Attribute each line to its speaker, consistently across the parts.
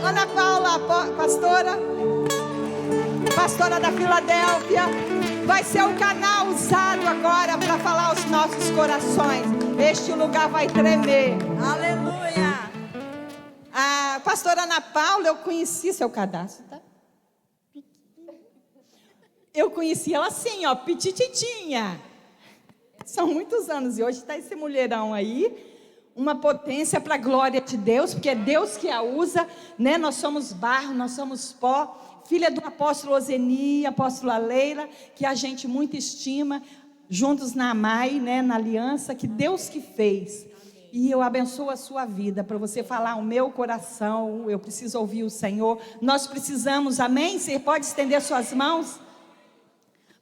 Speaker 1: Ana Paula, pastora da Filadélfia, vai ser o canal usado agora para falar aos nossos corações. Este lugar vai tremer.
Speaker 2: Aleluia.
Speaker 1: A pastora Ana Paula, eu conheci seu cadastro, tá? Eu conheci ela assim, ó, petititinha. São muitos anos e hoje está esse mulherão aí. Uma potência para a glória de Deus, porque é Deus que a usa, né? Nós somos barro, nós somos pó. Filha do apóstolo Ozeni, apóstola Leila, que a gente muito estima, juntos na AMAI, né? Na aliança que Deus que fez. E eu abençoo a sua vida, para você falar o meu coração. Eu preciso ouvir o Senhor. Nós precisamos, amém? Você pode estender suas mãos?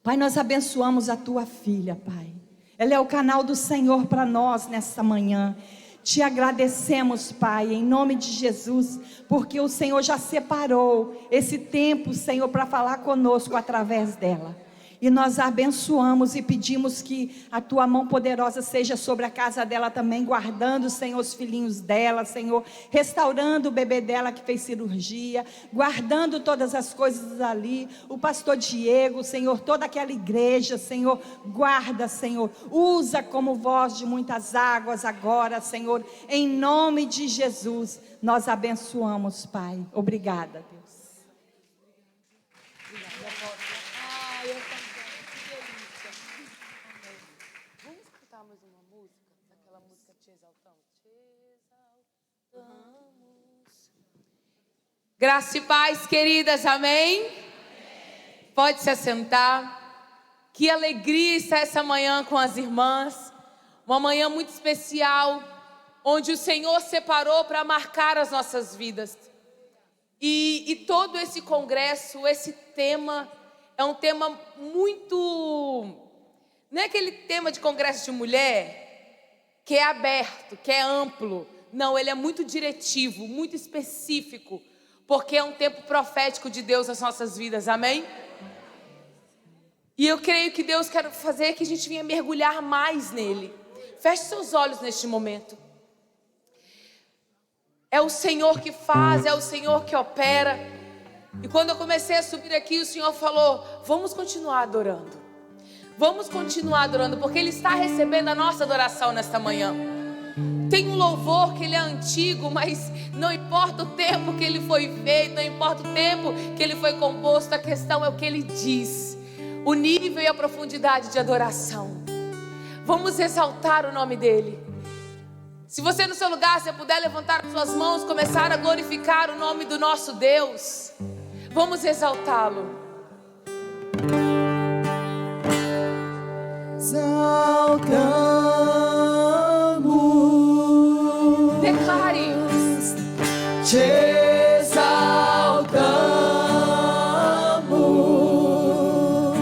Speaker 1: Pai, nós abençoamos a tua filha, Pai. Ela é o canal do Senhor para nós nessa manhã. Te agradecemos, Pai, em nome de Jesus, porque o Senhor já separou esse tempo, Senhor, para falar conosco através dela. E nós a abençoamos e pedimos que a tua mão poderosa seja sobre a casa dela também, guardando, Senhor, os filhinhos dela, Senhor, restaurando o bebê dela que fez cirurgia, guardando todas as coisas ali, o pastor Diego, Senhor, toda aquela igreja, Senhor, guarda, Senhor, usa como voz de muitas águas agora, Senhor, em nome de Jesus, nós abençoamos, Pai. Obrigada, Deus.
Speaker 3: Graça e paz, queridas, amém? Pode se assentar. Que alegria estar essa manhã com as irmãs. Uma manhã muito especial, onde o Senhor separou para marcar as nossas vidas. E todo esse congresso, esse tema, é um tema muito... Não é aquele tema de congresso de mulher, que é aberto, que é amplo. Não, ele é muito diretivo, muito específico. Porque é um tempo profético de Deus nas nossas vidas, amém? E eu creio que Deus quer fazer que a gente venha mergulhar mais nele. Feche seus olhos neste momento. É o Senhor que faz, é o Senhor que opera. E quando eu comecei a subir aqui, o Senhor falou: vamos continuar adorando. Vamos continuar adorando, porque Ele está recebendo a nossa adoração nesta manhã. Tem um louvor que ele é antigo, mas não importa o tempo que ele foi feito, não importa o tempo que ele foi composto, a questão é o que ele diz, o nível e a profundidade de adoração. Vamos exaltar o nome dele. Se você no seu lugar, se puder levantar as suas mãos, começar a glorificar o nome do nosso Deus, vamos exaltá-lo.
Speaker 2: Exaltamos.
Speaker 3: Declare.
Speaker 2: Te exaltamos.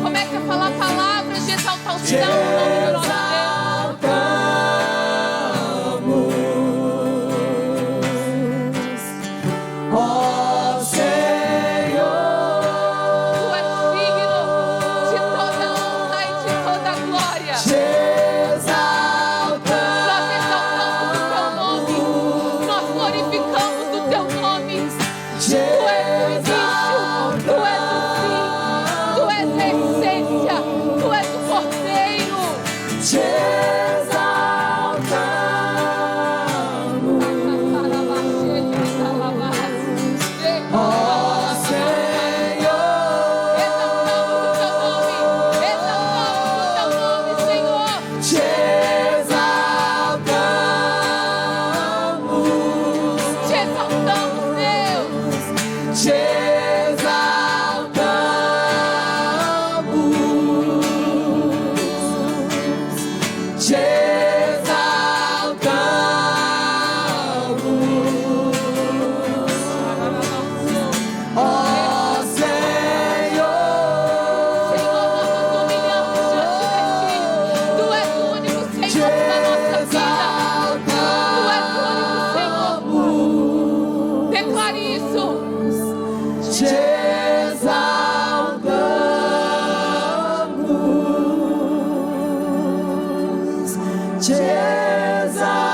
Speaker 3: Comece a falar palavras de exaltação no nome do nosso
Speaker 2: Deus. Ó Senhor,
Speaker 3: Tu és digno de toda honra e de toda glória.
Speaker 2: te exaltamos.
Speaker 3: Nós exaltamos o Teu nome, nós glorificamos o Teu nome. Tu és o início, Tu és o fim, Tu és a essência, Tu és o Cordeiro.
Speaker 2: Te exaltamos. Ó Senhor,
Speaker 3: Exaltamos o Teu nome, Senhor.
Speaker 2: te exaltamos.
Speaker 3: Te exaltamos, Deus.
Speaker 2: Te exaltamos. Te exaltamos. Ó Senhor,
Speaker 3: Senhor, nós nos humilhamos diante de Ti. Tu és o único Senhor da nossa vida. Tu és o único Senhor. Declare isso.
Speaker 2: te exaltamos. Te exaltamos.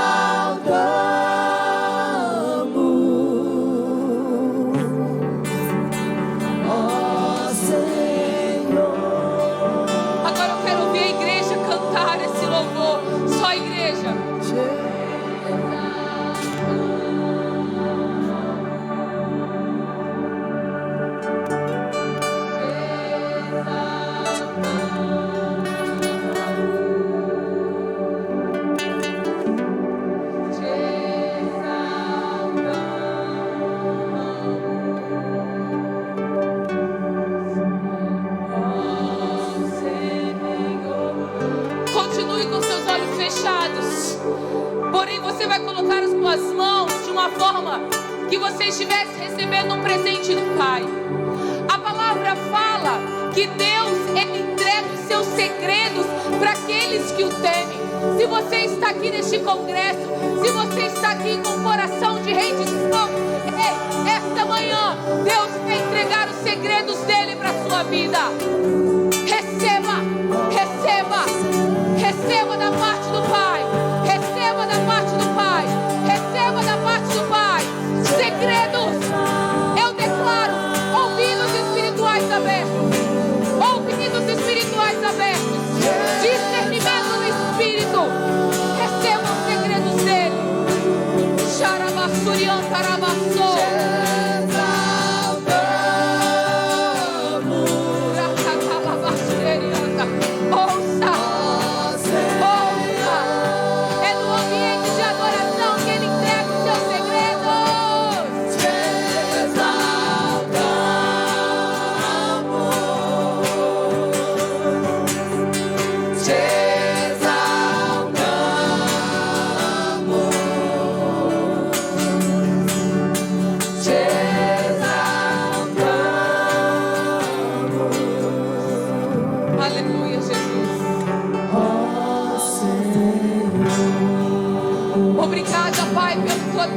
Speaker 3: colocar as suas mãos de uma forma que você estivesse recebendo um presente do Pai. A palavra fala que Deus, Ele entrega os seus segredos para aqueles que o temem. Se você está aqui neste congresso, se você está aqui com o coração de rendição, esta manhã Deus vai entregar os segredos dele para a sua vida. Receba, receba, receba da parte do Pai, receba da parte do Pai, receba da parte do Pai. Segredos, eu declaro, ouvidos espirituais abertos, ouvidos espirituais abertos, discernimento no Espírito. Receba os segredos dele. Xarabassurian Carabassou.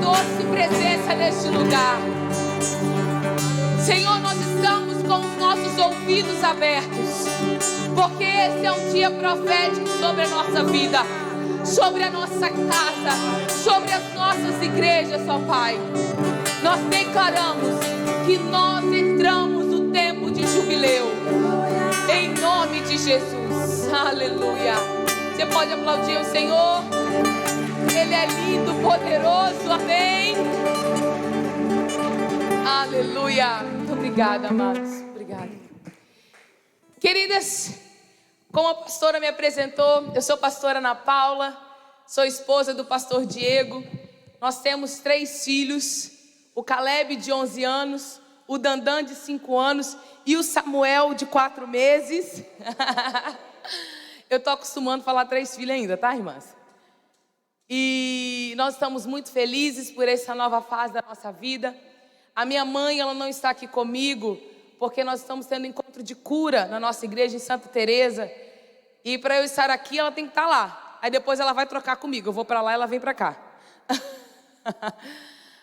Speaker 3: Doce presença neste lugar. Senhor, nós estamos com os nossos ouvidos abertos, porque esse é um dia profético sobre a nossa vida, sobre a nossa casa, sobre as nossas igrejas, ó Pai. Nós declaramos que nós entramos no tempo de jubileu, em nome de Jesus. Aleluia. Você pode aplaudir o Senhor? Ele é lindo, poderoso, amém. Aleluia. Muito obrigada, amados. Obrigada. Queridas, como a pastora me apresentou, eu sou pastora Ana Paula, sou esposa do pastor Diego. Nós temos 3 filhos, o Caleb de 11 anos, o Dandan de 5 anos e o Samuel de 4 meses. Eu estou acostumando a falar 3 filhos ainda, tá, irmãs? E nós estamos muito felizes por essa nova fase da nossa vida. A minha mãe, ela não está aqui comigo, porque nós estamos tendo encontro de cura na nossa igreja em Santa Teresa. E para eu estar aqui, ela tem que estar lá. Aí depois ela vai trocar comigo. Eu vou para lá e ela vem para cá.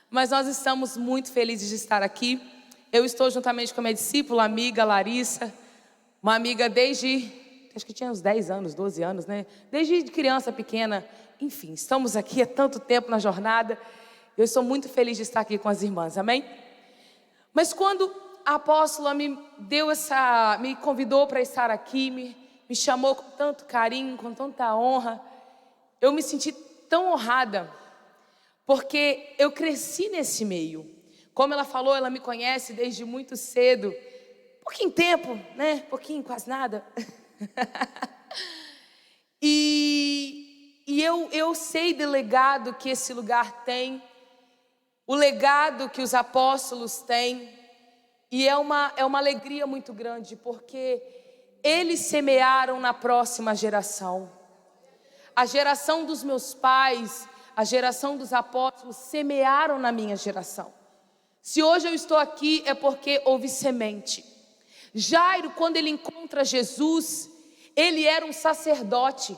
Speaker 3: Mas nós estamos muito felizes de estar aqui. Eu estou juntamente com a minha discípula, amiga Larissa. Uma amiga desde, acho que tinha uns 10 anos, 12 anos, né? Desde criança pequena. Enfim, estamos aqui há tanto tempo na jornada. Eu sou muito feliz de estar aqui com as irmãs, amém? Mas quando a apóstola me convidou para estar aqui, me chamou com tanto carinho, com tanta honra, eu me senti tão honrada, porque eu cresci nesse meio. Como ela falou, ela me conhece desde muito cedo, pouquinho tempo, né? Pouquinho, quase nada. E eu sei do legado que esse lugar tem, o legado que os apóstolos têm, e é uma alegria muito grande, porque eles semearam na próxima geração. A geração dos meus pais, a geração dos apóstolos semearam na minha geração. Se hoje eu estou aqui é porque houve semente. Jairo, quando ele encontra Jesus, ele era um sacerdote.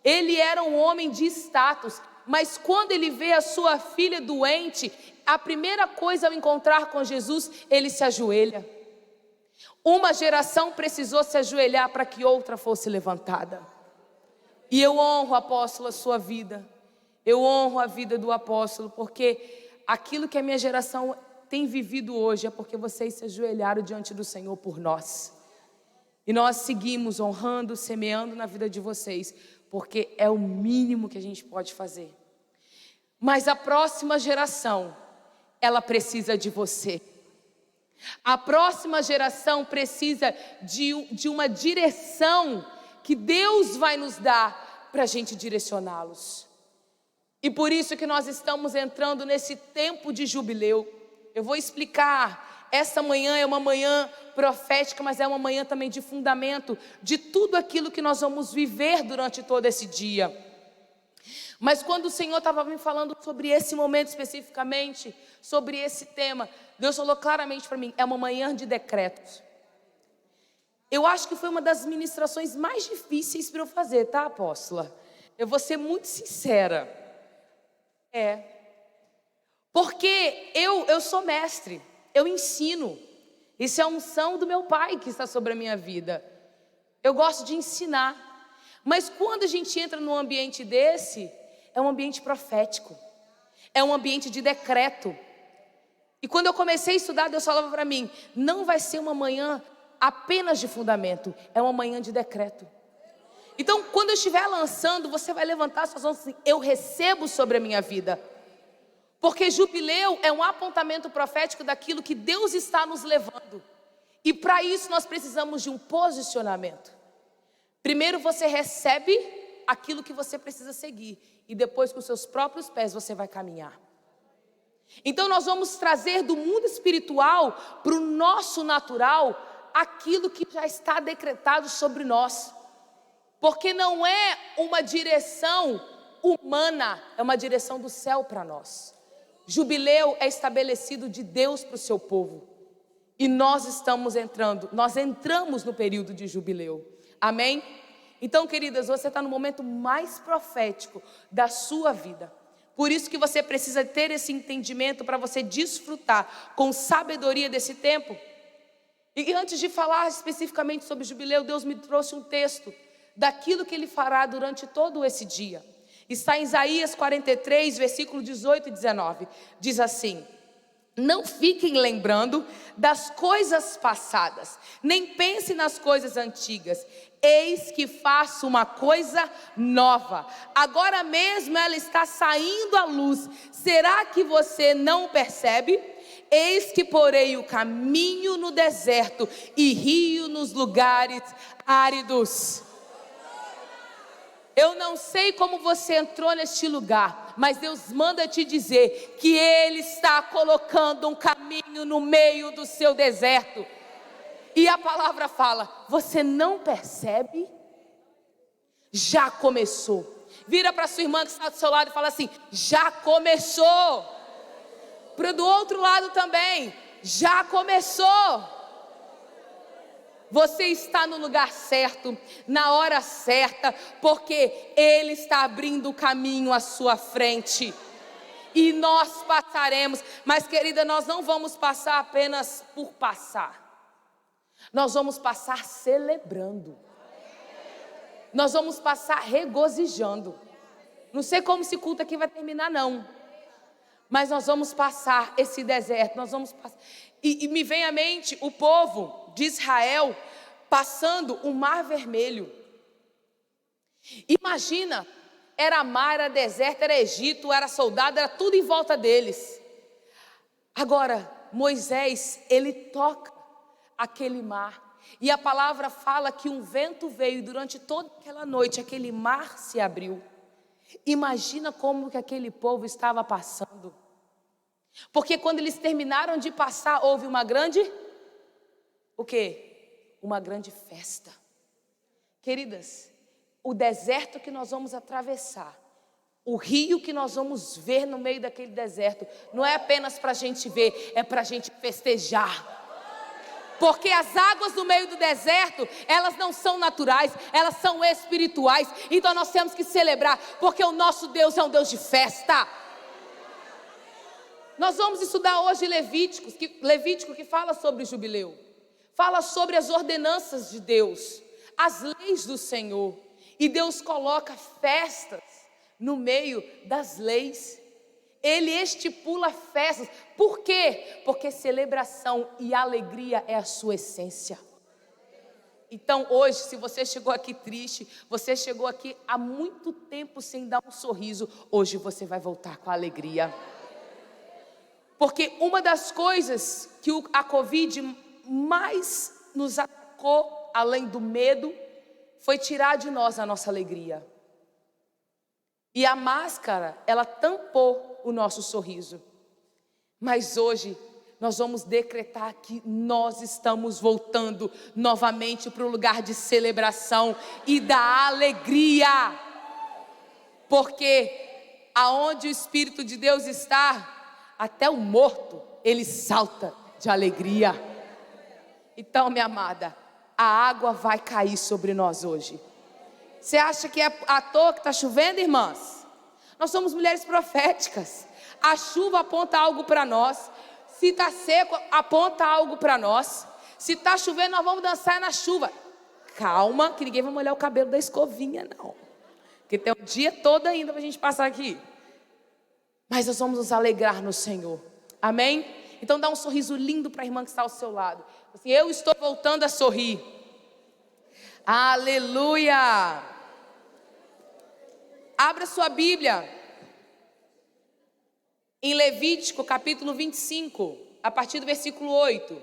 Speaker 3: Ele era um homem de status, mas quando ele vê a sua filha doente, a primeira coisa ao encontrar com Jesus, ele se ajoelha. Uma geração precisou se ajoelhar para que outra fosse levantada. E eu honro, apóstolo, a sua vida. Eu honro a vida do apóstolo, porque aquilo que a minha geração tem vivido hoje é porque vocês se ajoelharam diante do Senhor por nós. E nós seguimos honrando, semeando na vida de vocês, porque é o mínimo que a gente pode fazer. Mas a próxima geração, ela precisa de você. A próxima geração precisa de uma direção que Deus vai nos dar para a gente direcioná-los. E por isso que nós estamos entrando nesse tempo de jubileu. Eu vou explicar. Essa manhã é uma manhã profética, mas é uma manhã também de fundamento de tudo aquilo que nós vamos viver durante todo esse dia. Mas quando o Senhor estava me falando sobre esse momento especificamente, sobre esse tema, Deus falou claramente para mim, é uma manhã de decretos. Eu acho que foi uma das ministrações mais difíceis para eu fazer, tá, apóstola? Eu vou ser muito sincera. Porque eu sou mestre, eu ensino. Isso é a unção do meu Pai que está sobre a minha vida. Eu gosto de ensinar. Mas quando a gente entra num ambiente desse, é um ambiente profético. É um ambiente de decreto. E quando eu comecei a estudar, Deus falava para mim, não vai ser uma manhã apenas de fundamento, é uma manhã de decreto. Então, quando eu estiver lançando, você vai levantar suas mãos assim, eu recebo sobre a minha vida. Porque jubileu é um apontamento profético daquilo que Deus está nos levando. E para isso nós precisamos de um posicionamento. Primeiro você recebe aquilo que você precisa seguir. E depois com seus próprios pés você vai caminhar. Então nós vamos trazer do mundo espiritual para o nosso natural aquilo que já está decretado sobre nós. Porque não é uma direção humana, é uma direção do céu para nós. Jubileu é estabelecido de Deus para o seu povo. E nós entramos no período de jubileu. Amém? Então, queridas, você está no momento mais profético da sua vida. Por isso que você precisa ter esse entendimento para você desfrutar com sabedoria desse tempo. E antes de falar especificamente sobre jubileu, Deus me trouxe um texto daquilo que Ele fará durante todo esse dia. Está em Isaías 43, versículo 18 e 19. Diz assim: não fiquem lembrando das coisas passadas, nem pensem nas coisas antigas. Eis que faço uma coisa nova. Agora mesmo ela está saindo à luz. Será que você não percebe? Eis que porei o caminho no deserto e rio nos lugares áridos. Eu não sei como você entrou neste lugar, mas Deus manda te dizer que Ele está colocando um caminho no meio do seu deserto. E a palavra fala, você não percebe? Já começou. Vira para sua irmã que está do seu lado e fala assim, já começou. Para do outro lado também, já começou. Você está no lugar certo, na hora certa, porque Ele está abrindo o caminho à sua frente. E nós passaremos. Mas, querida, nós não vamos passar apenas por passar. Nós vamos passar celebrando. Nós vamos passar regozijando. Não sei como esse culto aqui vai terminar, não. Mas nós vamos passar esse deserto. Nós vamos passar. E me vem à mente o povo de Israel passando o Mar Vermelho. Imagina, era mar, era deserto, era Egito, era soldado, era tudo em volta deles. Agora, Moisés, ele toca aquele mar. E a palavra fala que um vento veio e durante toda aquela noite aquele mar se abriu. Imagina como que aquele povo estava passando. Porque quando eles terminaram de passar, houve uma grande, o quê? Uma grande festa. Queridas, o deserto que nós vamos atravessar, o rio que nós vamos ver no meio daquele deserto, não é apenas para a gente ver, é para a gente festejar. Porque as águas no meio do deserto, elas não são naturais, elas são espirituais. Então nós temos que celebrar, porque o nosso Deus é um Deus de festa. Nós vamos estudar hoje Levítico que fala sobre jubileu. Fala sobre as ordenanças de Deus, as leis do Senhor. E Deus coloca festas no meio das leis. Ele estipula festas. Por quê? Porque celebração e alegria é a sua essência. Então hoje, se você chegou aqui triste, você chegou aqui há muito tempo sem dar um sorriso, hoje você vai voltar com alegria. Porque uma das coisas que a Covid mais nos atacou, além do medo, foi tirar de nós a nossa alegria. E a máscara, ela tampou o nosso sorriso. Mas hoje, nós vamos decretar que nós estamos voltando novamente para o lugar de celebração e da alegria. Porque aonde o Espírito de Deus está, até o morto, ele salta de alegria. Então, minha amada, a água vai cair sobre nós hoje. Você acha que é à toa que está chovendo, irmãs? Nós somos mulheres proféticas. A chuva aponta algo para nós. Se está seco, aponta algo para nós. Se está chovendo, nós vamos dançar na chuva. Calma, que ninguém vai molhar o cabelo da escovinha, não. Porque tem o dia todo ainda para a gente passar aqui. Mas nós vamos nos alegrar no Senhor. Amém? Então dá um sorriso lindo para a irmã que está ao seu lado. Assim, eu estou voltando a sorrir. Aleluia! Abra sua Bíblia em Levítico capítulo 25, a partir do versículo 8.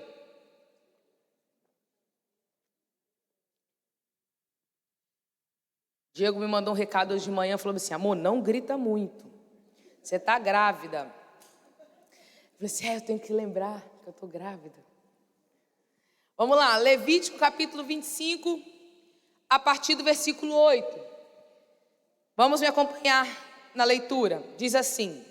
Speaker 3: Diego me mandou um recado hoje de manhã, falou assim: amor, não grita muito, você está grávida. Eu falei assim: eu tenho que lembrar que eu estou grávida. Vamos lá, Levítico capítulo 25, a partir do versículo 8. Vamos me acompanhar na leitura. Diz assim: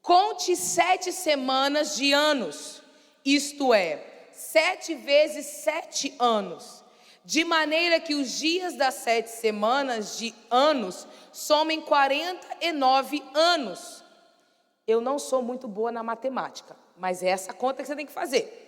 Speaker 3: conte 7 semanas de anos, isto é, 7 vezes 7 anos, de maneira que os dias das 7 semanas de anos somem 49 anos. Eu não sou muito boa na matemática, mas é essa conta que você tem que fazer.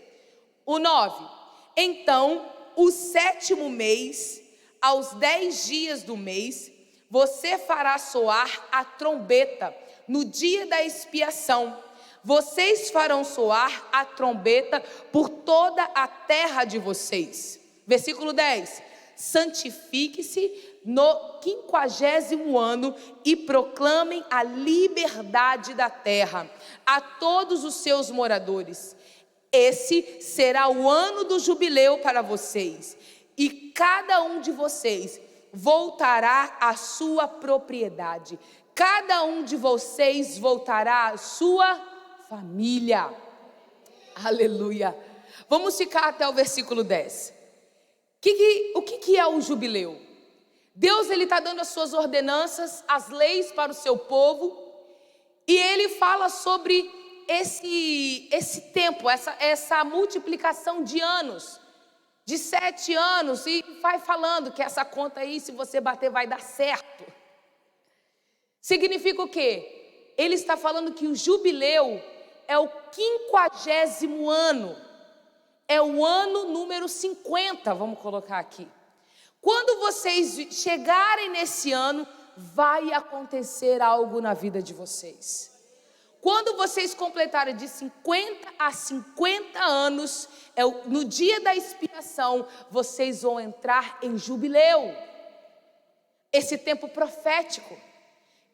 Speaker 3: O 9. Então, o 7º mês, aos 10 dias do mês, você fará soar a trombeta no dia da expiação. Vocês farão soar a trombeta por toda a terra de vocês. Versículo 10. Santifique-se no 50º ano e proclamem a liberdade da terra a todos os seus moradores. Esse será o ano do jubileu para vocês, e cada um de vocês voltará à sua propriedade. Cada um de vocês voltará à sua família. Aleluia. Vamos ficar até o versículo 10. O que é o jubileu? Deus está dando as suas ordenanças, as leis para o seu povo, e Ele fala sobre esse tempo, essa multiplicação de anos, de 7 anos, e vai falando que essa conta aí, se você bater, vai dar certo. Significa o quê? Ele está falando que o jubileu é o 50º ano, é o ano número 50, vamos colocar aqui. Quando vocês chegarem nesse ano, vai acontecer algo na vida de vocês. Quando vocês completarem de 50 a 50 anos, no dia da expiação, vocês vão entrar em jubileu. Esse tempo profético.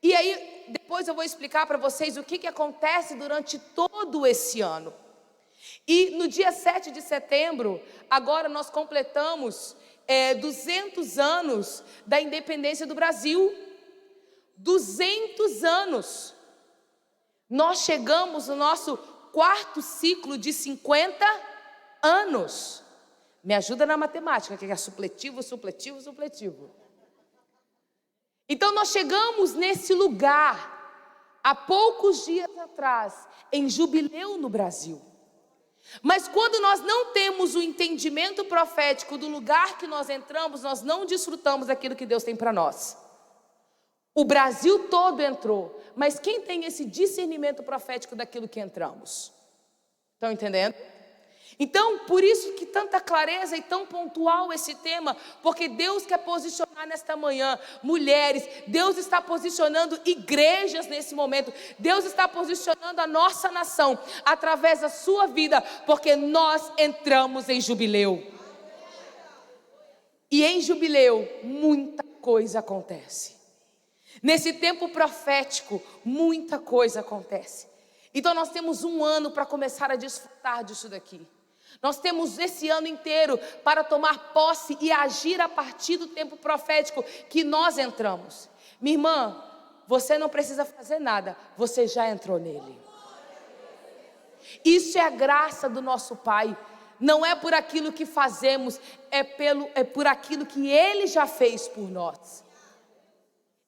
Speaker 3: E aí, depois eu vou explicar para vocês o que acontece durante todo esse ano. E no dia 7 de setembro, agora nós completamos 200 anos da independência do Brasil. 200 anos. Nós chegamos no nosso 4º ciclo de 50 anos. Me ajuda na matemática, que é supletivo, supletivo, supletivo. Então nós chegamos nesse lugar, há poucos dias atrás, em jubileu no Brasil. Mas quando nós não temos o entendimento profético do lugar que nós entramos, nós não desfrutamos daquilo que Deus tem para nós. O Brasil todo entrou, mas quem tem esse discernimento profético daquilo que entramos? Estão entendendo? Então, por isso que tanta clareza e tão pontual esse tema, porque Deus quer posicionar nesta manhã mulheres, Deus está posicionando igrejas nesse momento, Deus está posicionando a nossa nação através da sua vida, porque nós entramos em jubileu. E em jubileu, muita coisa acontece. Nesse tempo profético, muita coisa acontece. Então nós temos um ano para começar a desfrutar disso daqui. Nós temos esse ano inteiro para tomar posse e agir a partir do tempo profético que nós entramos. Minha irmã, você não precisa fazer nada, você já entrou nele. Isso é a graça do nosso Pai. Não é por aquilo que fazemos, é por aquilo que Ele já fez por nós.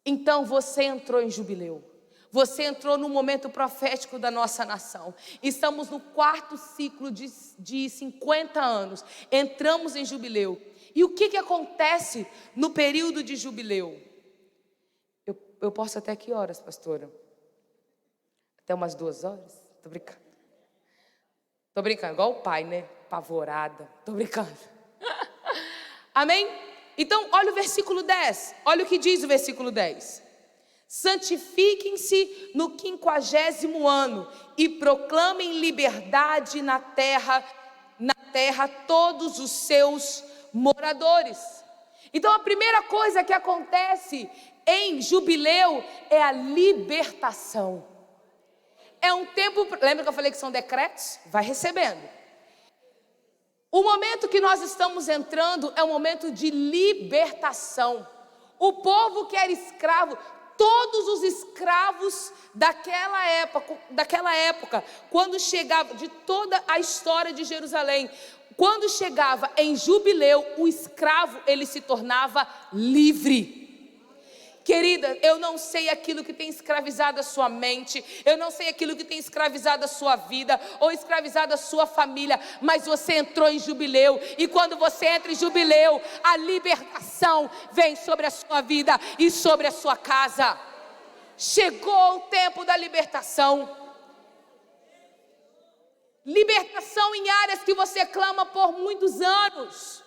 Speaker 3: Então você entrou em jubileu. Você entrou no momento profético da nossa nação. Estamos no 4º ciclo de 50 anos. Entramos em jubileu. E o que acontece no período de jubileu? Eu posso até que horas, pastora? Até umas 2 horas? Tô brincando. Tô brincando, igual o pai, né? Apavorada. Tô brincando. Amém? Então, olha o versículo 10. Olha o que diz o versículo 10. Santifiquem-se no 50º ano e proclamem liberdade na terra todos os seus moradores. Então a primeira coisa que acontece em jubileu é a libertação. É um tempo, lembra que eu falei que são decretos? Vai recebendo. O momento que nós estamos entrando é um momento de libertação. O povo que era escravo, todos os escravos daquela época, quando chegava, de toda a história de Jerusalém, quando chegava em jubileu, o escravo, ele se tornava livre. Querida, eu não sei aquilo que tem escravizado a sua mente, eu não sei aquilo que tem escravizado a sua vida, ou escravizado a sua família, mas você entrou em jubileu, e quando você entra em jubileu, a libertação vem sobre a sua vida e sobre a sua casa. Chegou o tempo da libertação. Libertação em áreas que você clama por muitos anos.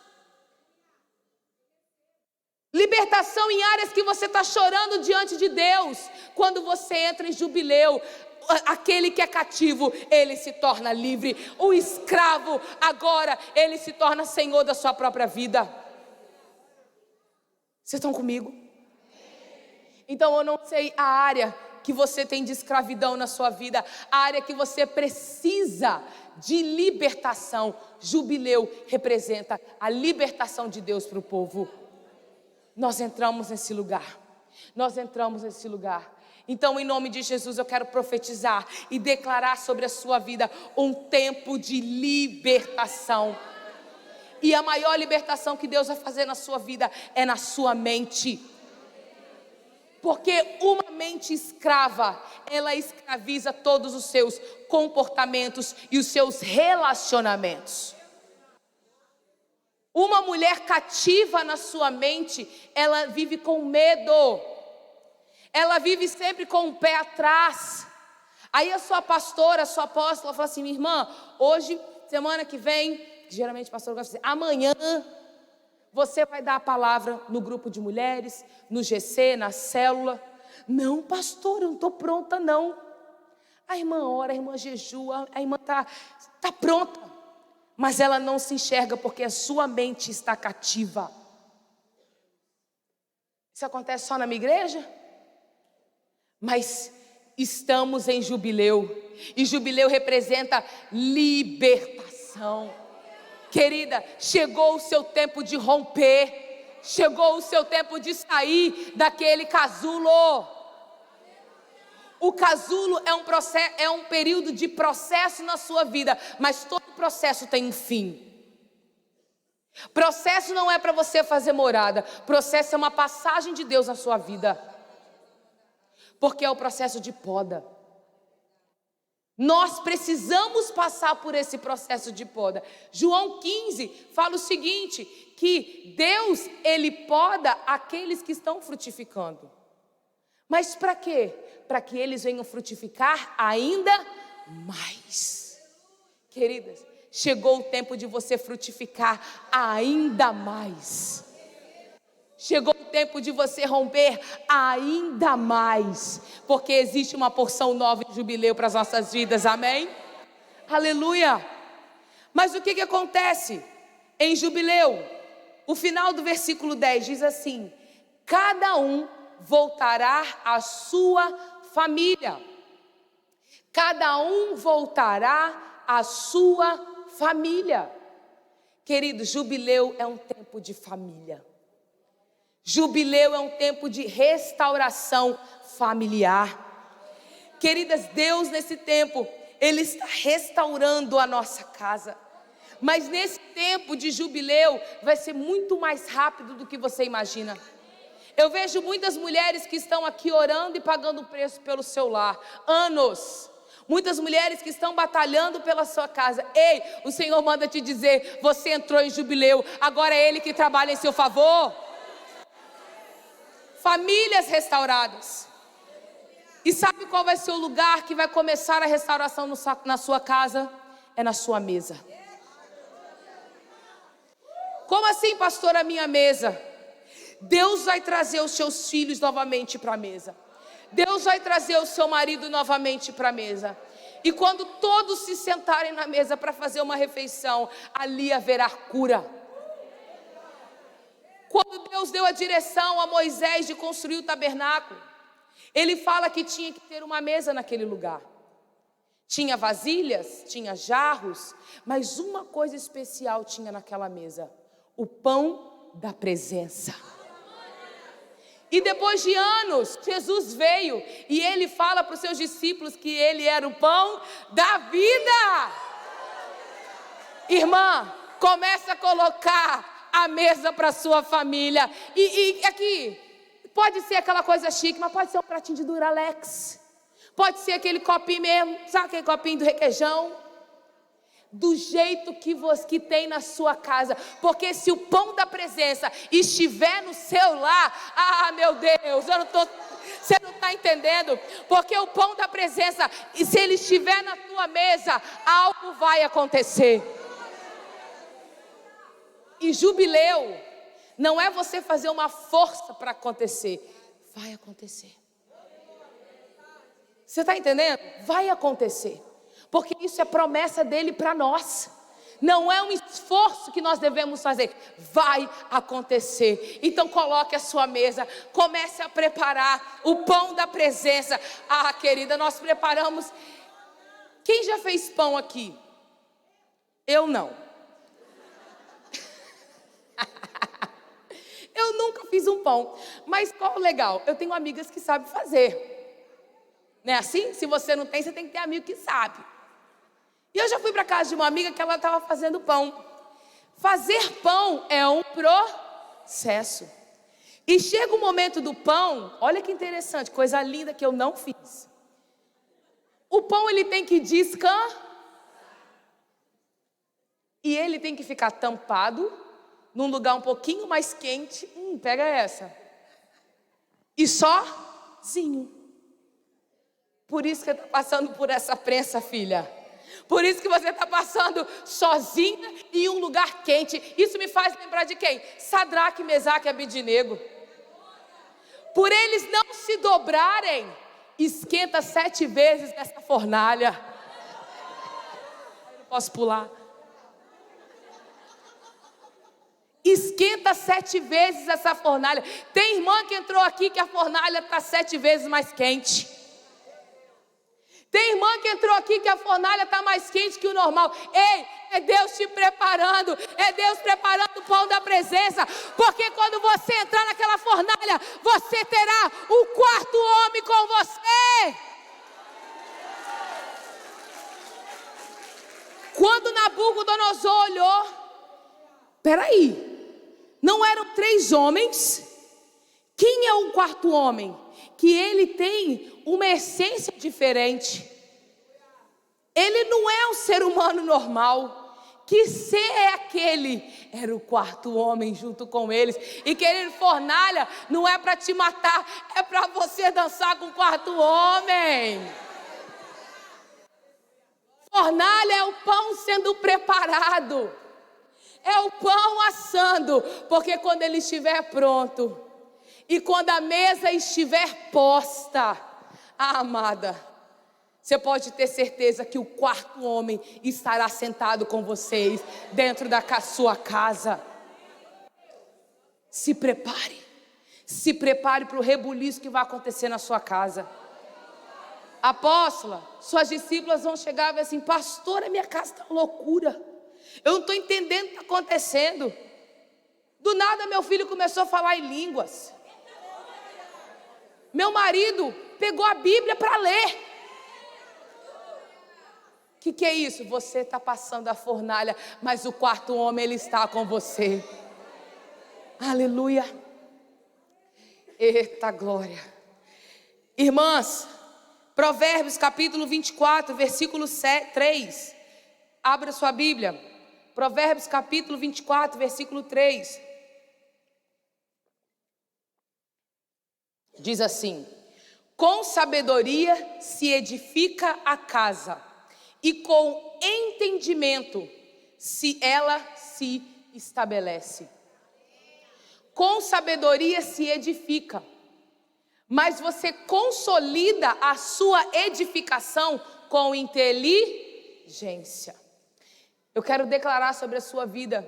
Speaker 3: Libertação em áreas que você está chorando diante de Deus. Quando você entra em jubileu, aquele que é cativo, ele se torna livre. O escravo, agora, ele se torna senhor da sua própria vida. Vocês estão comigo? Então eu não sei a área que você tem de escravidão na sua vida, a área que você precisa de libertação. Jubileu representa a libertação de Deus para o povo. Nós entramos nesse lugar. Então, em nome de Jesus, eu quero profetizar e declarar sobre a sua vida um tempo de libertação. E a maior libertação que Deus vai fazer na sua vida é na sua mente. Porque uma mente escrava, ela escraviza todos os seus comportamentos e os seus relacionamentos. Uma mulher cativa na sua mente, ela vive com medo. Ela vive sempre com o pé atrás. Aí a sua pastora, a sua apóstola fala assim: minha irmã, hoje, semana que vem, geralmente o pastor gosta de dizer, amanhã você vai dar a palavra no grupo de mulheres, no GC, na célula. Não, pastor, eu não estou pronta não. A irmã ora, a irmã jejua, a irmã está pronta. Mas ela não se enxerga porque a sua mente está cativa. Isso acontece só na minha igreja? Mas estamos em jubileu. E jubileu representa libertação. Querida, chegou o seu tempo de romper. Chegou o seu tempo de sair daquele casulo. O casulo é um período de processo na sua vida, mas todo processo tem um fim. Processo não é para você fazer morada, processo é uma passagem de Deus na sua vida, porque é o processo de poda. Nós precisamos passar por esse processo de poda. João 15 fala o seguinte, que Deus, Ele poda aqueles que estão frutificando. Mas para quê? Para que eles venham frutificar ainda mais. Queridas, chegou o tempo de você frutificar ainda mais. Chegou o tempo de você romper ainda mais. Porque existe uma porção nova de jubileu para as nossas vidas, amém? Aleluia! Mas o que acontece em jubileu? O final do versículo 10 diz assim: cada um voltará à sua família. Cada um voltará à sua família. Querido, jubileu é um tempo de família. Jubileu é um tempo de restauração familiar. Queridas, Deus nesse tempo, Ele está restaurando a nossa casa. Mas nesse tempo de jubileu vai ser muito mais rápido do que você imagina. Eu vejo muitas mulheres que estão aqui orando e pagando o preço pelo seu lar. Anos. Muitas mulheres que estão batalhando pela sua casa. Ei, o Senhor manda te dizer: você entrou em jubileu, agora é Ele que trabalha em seu favor. Famílias restauradas. E sabe qual vai ser o lugar que vai começar a restauração na sua casa? É na sua mesa. Como assim, pastor, a minha mesa? Deus vai trazer os seus filhos novamente para a mesa. Deus vai trazer o seu marido novamente para a mesa. E quando todos se sentarem na mesa para fazer uma refeição, ali haverá cura. Quando Deus deu a direção a Moisés de construir o tabernáculo, Ele fala que tinha que ter uma mesa naquele lugar. Tinha vasilhas, tinha jarros, mas uma coisa especial tinha naquela mesa: o pão da presença. E depois de anos, Jesus veio e Ele fala para os seus discípulos que Ele era o pão da vida. Irmã, começa a colocar a mesa para a sua família. E aqui, pode ser aquela coisa chique, mas pode ser um pratinho de Duralex. Pode ser aquele copinho mesmo, sabe aquele copinho do requeijão? Do jeito que tem na sua casa. Porque se o pão da presença estiver no seu lar, meu Deus, você não está entendendo? Porque o pão da presença, se ele estiver na tua mesa, algo vai acontecer. E jubileu não é você fazer uma força para acontecer. Vai acontecer. Você está entendendo? Vai acontecer. Porque isso é promessa dele para nós. Não é um esforço que nós devemos fazer. Vai acontecer. Então coloque a sua mesa. Comece a preparar o pão da presença. Querida, nós preparamos. Quem já fez pão aqui? Eu não. Eu nunca fiz um pão. Mas qual o legal? Eu tenho amigas que sabem fazer. Não é assim? Se você não tem, você tem que ter amigo que sabe. E eu já fui para casa de uma amiga que ela estava fazendo pão. Fazer pão é um processo. E chega o momento do pão, olha que interessante, coisa linda que eu não fiz. O pão ele tem que descansar. E ele tem que ficar tampado num lugar um pouquinho mais quente. Pega essa. E sozinho. Por isso que você está passando por essa prensa, filha. Por isso que você está passando sozinha em um lugar quente. Isso me faz lembrar de quem? Sadraque, Mesaque e Abednego. Por eles não se dobrarem, esquenta 7 vezes essa fornalha. Eu não posso pular. Esquenta 7 vezes essa fornalha. Tem irmã que entrou aqui que a fornalha está 7 vezes mais quente. Tem irmã que entrou aqui que a fornalha está mais quente que o normal. Ei, é Deus te preparando. É Deus preparando o pão da presença. Porque quando você entrar naquela fornalha, você terá o 4º homem com você. Quando Nabucodonosor olhou, peraí, não eram 3 homens? Quem é o 4º homem? Que ele tem uma essência diferente. Ele não é um ser humano normal. Que ser é aquele? Era o 4º homem junto com eles. E querer fornalha não é para te matar, é para você dançar com o 4º homem. Fornalha é o pão sendo preparado. É o pão assando. Porque quando ele estiver pronto, e quando a mesa estiver posta, amada, você pode ter certeza que o 4º homem estará sentado com vocês dentro da sua casa. Se prepare. Se prepare para o rebuliço que vai acontecer na sua casa. Apóstola, suas discípulas vão chegar e vai assim: pastora, minha casa está uma loucura. Eu não estou entendendo o que está acontecendo. Do nada meu filho começou a falar em línguas. Meu marido pegou a Bíblia para ler. O que é isso? Você está passando a fornalha, mas o 4º homem, ele está com você. Aleluia. Eita glória. Irmãs, Provérbios capítulo 24, versículo 3. Abra sua Bíblia. Provérbios capítulo 24, versículo 3. Diz assim: com sabedoria se edifica a casa, e com entendimento ela se estabelece. Com sabedoria se edifica, mas você consolida a sua edificação com inteligência. Eu quero declarar sobre a sua vida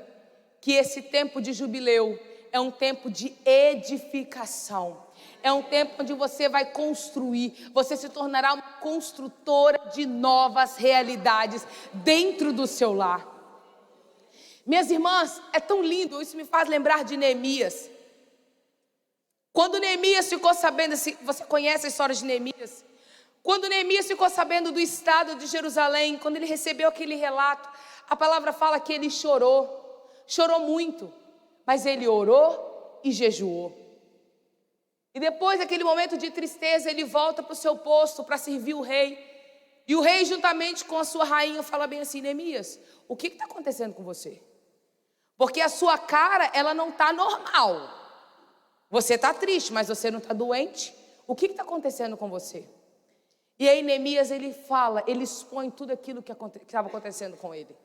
Speaker 3: que esse tempo de jubileu é um tempo de edificação. É um tempo onde você vai construir, você se tornará uma construtora de novas realidades dentro do seu lar. Minhas irmãs, é tão lindo, isso me faz lembrar de Neemias. Quando Neemias ficou sabendo, você conhece a história de Neemias? Quando Neemias ficou sabendo do estado de Jerusalém, quando ele recebeu aquele relato, a palavra fala que ele chorou muito, mas ele orou e jejuou. E depois daquele momento de tristeza, ele volta para o seu posto para servir o rei. E o rei, juntamente com a sua rainha, fala bem assim: Neemias, o que está acontecendo com você? Porque a sua cara, ela não está normal. Você está triste, mas você não está doente. O que está acontecendo com você? E aí Neemias, ele expõe tudo aquilo que estava acontecendo com ele.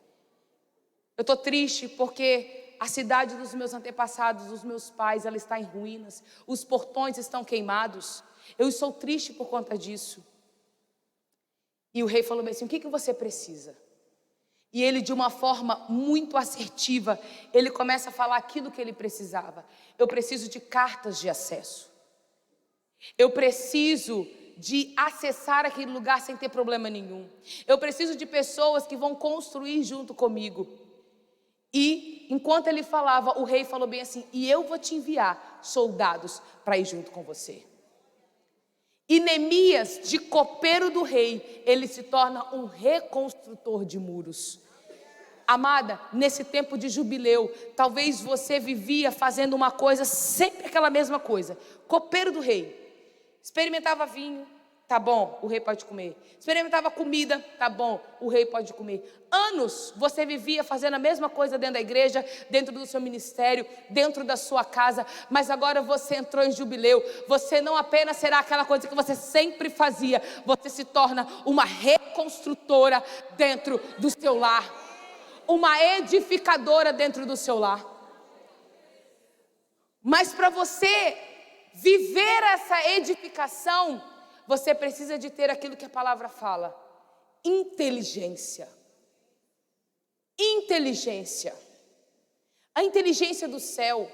Speaker 3: Eu estou triste porque a cidade dos meus antepassados, dos meus pais, ela está em ruínas. Os portões estão queimados. Eu estou triste por conta disso. E o rei falou bem assim: o que você precisa? E ele, de uma forma muito assertiva, ele começa a falar aquilo que ele precisava. Eu preciso de cartas de acesso. Eu preciso de acessar aquele lugar sem ter problema nenhum. Eu preciso de pessoas que vão construir junto comigo. E enquanto ele falava, o rei falou bem assim: e eu vou te enviar soldados para ir junto com você. E Neemias, de copeiro do rei, ele se torna um reconstrutor de muros. Amada, nesse tempo de jubileu, talvez você vivia fazendo uma coisa, sempre aquela mesma coisa. Copeiro do rei, experimentava vinho, tá bom, o rei pode comer. Experimentava comida, tá bom, o rei pode comer. Anos você vivia fazendo a mesma coisa dentro da igreja, dentro do seu ministério, dentro da sua casa, mas agora você entrou em jubileu. Você não apenas será aquela coisa que você sempre fazia, você se torna uma reconstrutora dentro do seu lar, uma edificadora dentro do seu lar. Mas para você viver essa edificação, você precisa de ter aquilo que a palavra fala: inteligência. Inteligência. A inteligência do céu.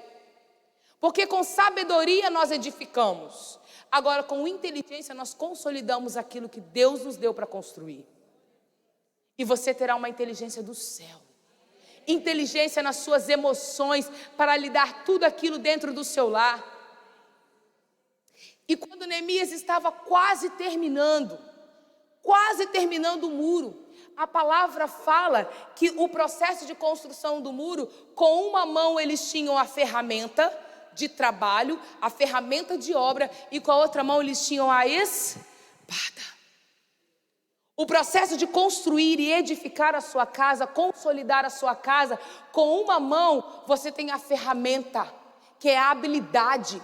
Speaker 3: Porque com sabedoria nós edificamos. Agora com inteligência nós consolidamos aquilo que Deus nos deu para construir. E você terá uma inteligência do céu. Inteligência nas suas emoções para lidar tudo aquilo dentro do seu lar. E quando Neemias estava quase terminando o muro, a palavra fala que o processo de construção do muro, com uma mão eles tinham a ferramenta de trabalho, a ferramenta de obra, e com a outra mão eles tinham a espada. O processo de construir e edificar a sua casa, consolidar a sua casa, com uma mão você tem a ferramenta, que é a habilidade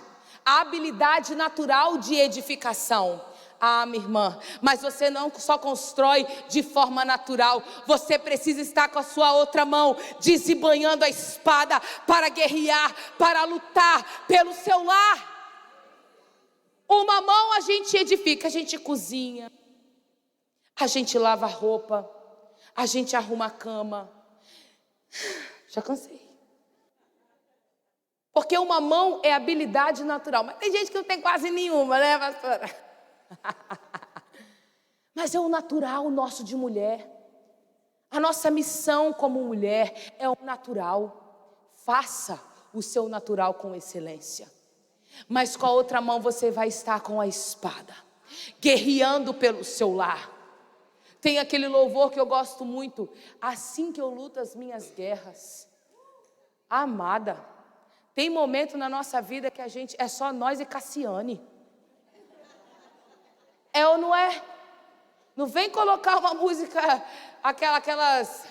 Speaker 3: natural de edificação. Ah, minha irmã, mas você não só constrói de forma natural, você precisa estar com a sua outra mão desembanhando a espada para guerrear, para lutar pelo seu lar. Uma mão a gente edifica, a gente cozinha, a gente lava roupa, a gente arruma a cama. Já cansei. Porque uma mão é habilidade natural. Mas tem gente que não tem quase nenhuma, né, pastora? Mas é o natural nosso de mulher. A nossa missão como mulher é o natural. Faça o seu natural com excelência. Mas com a outra mão você vai estar com a espada, guerreando pelo seu lar. Tem aquele louvor que eu gosto muito: assim que eu luto as minhas guerras. Amada, Tem momento na nossa vida que a gente é só nós e Cassiane. É ou não é? Não vem colocar uma música, aquelas...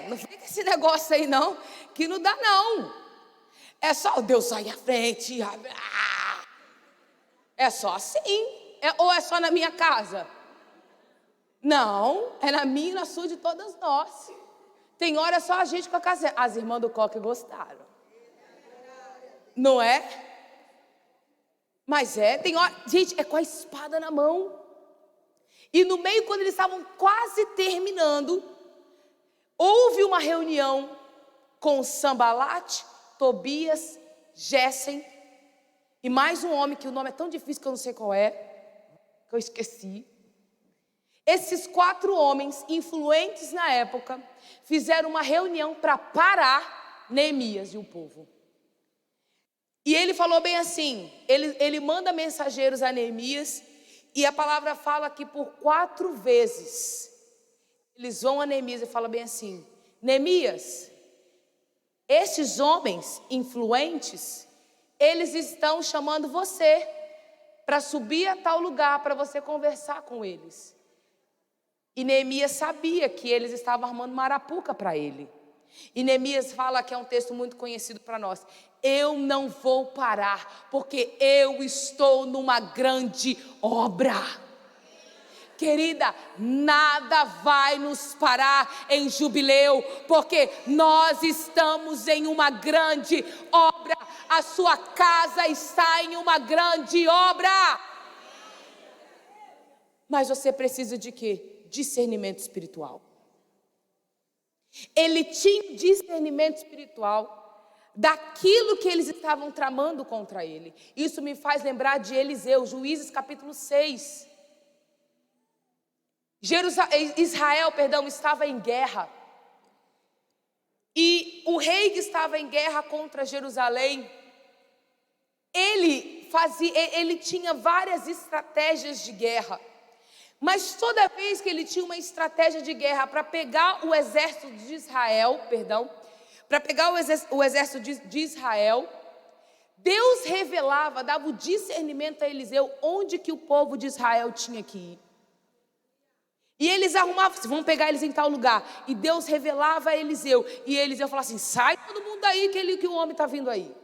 Speaker 3: não vem com esse negócio aí não, que não dá não. É só o Deus sair à frente. É só assim. Ou é só na minha casa? Não, é na minha e na sua, de todas nós. Tem hora só a gente com a casa. As irmãs do coque gostaram. Não é? Mas tem hora... Gente, é com a espada na mão. E no meio, quando eles estavam quase terminando, houve uma reunião com Sambalate, Tobias, Gessem e mais um homem que o nome é tão difícil que eu não sei qual é, que eu esqueci. Esses 4 homens influentes na época fizeram uma reunião para parar Neemias e o povo. E ele falou bem assim, ele manda mensageiros a Neemias, e a palavra fala que por 4 vezes eles vão a Neemias e falam bem assim: Neemias, esses homens influentes, eles estão chamando você para subir a tal lugar para você conversar com eles. E Neemias sabia que eles estavam armando uma arapuca para ele. E Neemias fala, que é um texto muito conhecido para nós: eu não vou parar, porque eu estou numa grande obra. Querida, nada vai nos parar em Jubileu, porque nós estamos em uma grande obra. A sua casa está em uma grande obra. Mas você precisa de quê? Discernimento espiritual. Ele tinha discernimento espiritual daquilo que eles estavam tramando contra ele. Isso me faz lembrar de Eliseu, Juízes capítulo 6. Israel estava em guerra. E o rei que estava em guerra contra Jerusalém, ele tinha várias estratégias de guerra. Mas toda vez que ele tinha uma estratégia de guerra para pegar o exército de Israel, de Israel, Deus revelava, dava o discernimento a Eliseu onde que o povo de Israel tinha que ir. E eles arrumavam, vamos pegar eles em tal lugar. E Deus revelava a Eliseu. E Eliseu falava assim: sai todo mundo daí que o homem está vindo aí.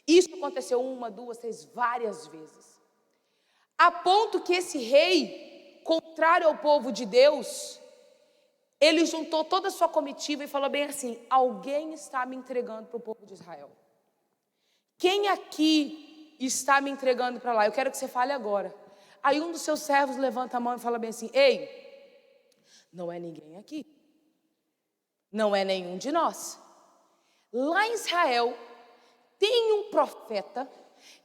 Speaker 3: Isso aconteceu 1, 2, 3, várias vezes. A ponto que esse rei, contrário ao povo de Deus, ele juntou toda a sua comitiva e falou bem assim: alguém está me entregando para o povo de Israel. Quem aqui está me entregando para lá? Eu quero que você fale agora. Aí um dos seus servos levanta a mão e fala bem assim: ei, não é ninguém aqui. Não é nenhum de nós. Lá em Israel tem um profeta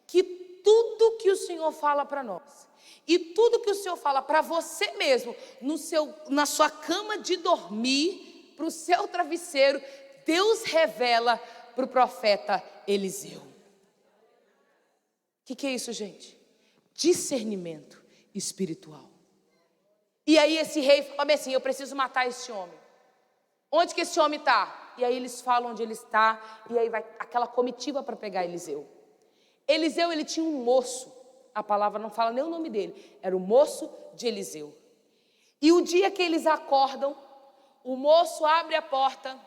Speaker 3: que tudo que o Senhor fala para nós, e tudo que o Senhor fala para você mesmo, na sua cama de dormir, para o seu travesseiro, Deus revela para o profeta Eliseu. O que é isso, gente? Discernimento espiritual. E aí esse rei fala assim: eu preciso matar esse homem. Onde que esse homem está? E aí eles falam onde ele está, e aí vai aquela comitiva para pegar Eliseu. Eliseu, ele tinha um moço, a palavra não fala nem o nome dele, era o moço de Eliseu. E o dia que eles acordam, o moço abre a porta,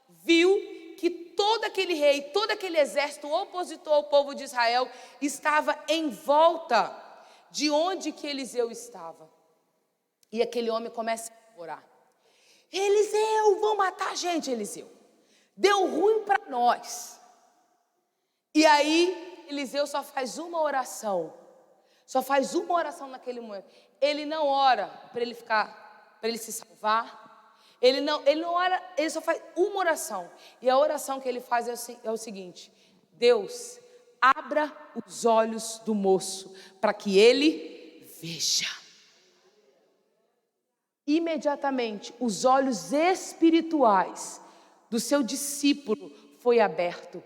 Speaker 3: viu que todo aquele rei, todo aquele exército opositor ao povo de Israel estava em volta de onde que Eliseu estava. E aquele homem começa a orar: Eliseu, vão matar a gente, Eliseu. Deu ruim para nós. E aí Eliseu só faz uma oração. Só faz uma oração naquele momento. Ele não ora para ele se salvar. Ele não ora, ele só faz uma oração. E a oração que ele faz é o seguinte: Deus, abra os olhos do moço para que ele veja. Imediatamente, os olhos espirituais do seu discípulo foi aberto.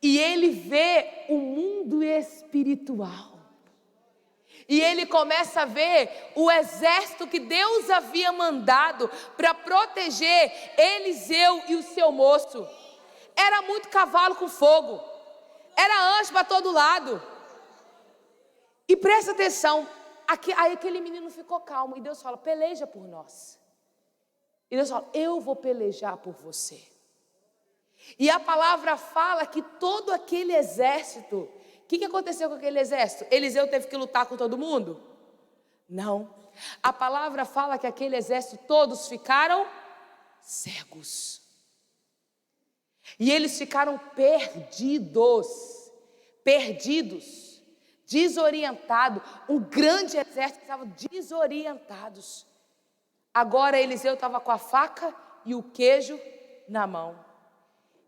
Speaker 3: E ele vê o mundo espiritual. E ele começa a ver o exército que Deus havia mandado para proteger Eliseu e o seu moço. Era muito cavalo com fogo, era anjo para todo lado. E presta atenção, aí aquele menino ficou calmo e Deus fala: peleja por nós. E Deus fala: eu vou pelejar por você. E a palavra fala que todo aquele exército, o que aconteceu com aquele exército? Eliseu teve que lutar com todo mundo? Não. A palavra fala que aquele exército todos ficaram cegos. E eles ficaram perdidos, desorientados. Um grande exército estava desorientados. Agora Eliseu estava com a faca e o queijo na mão.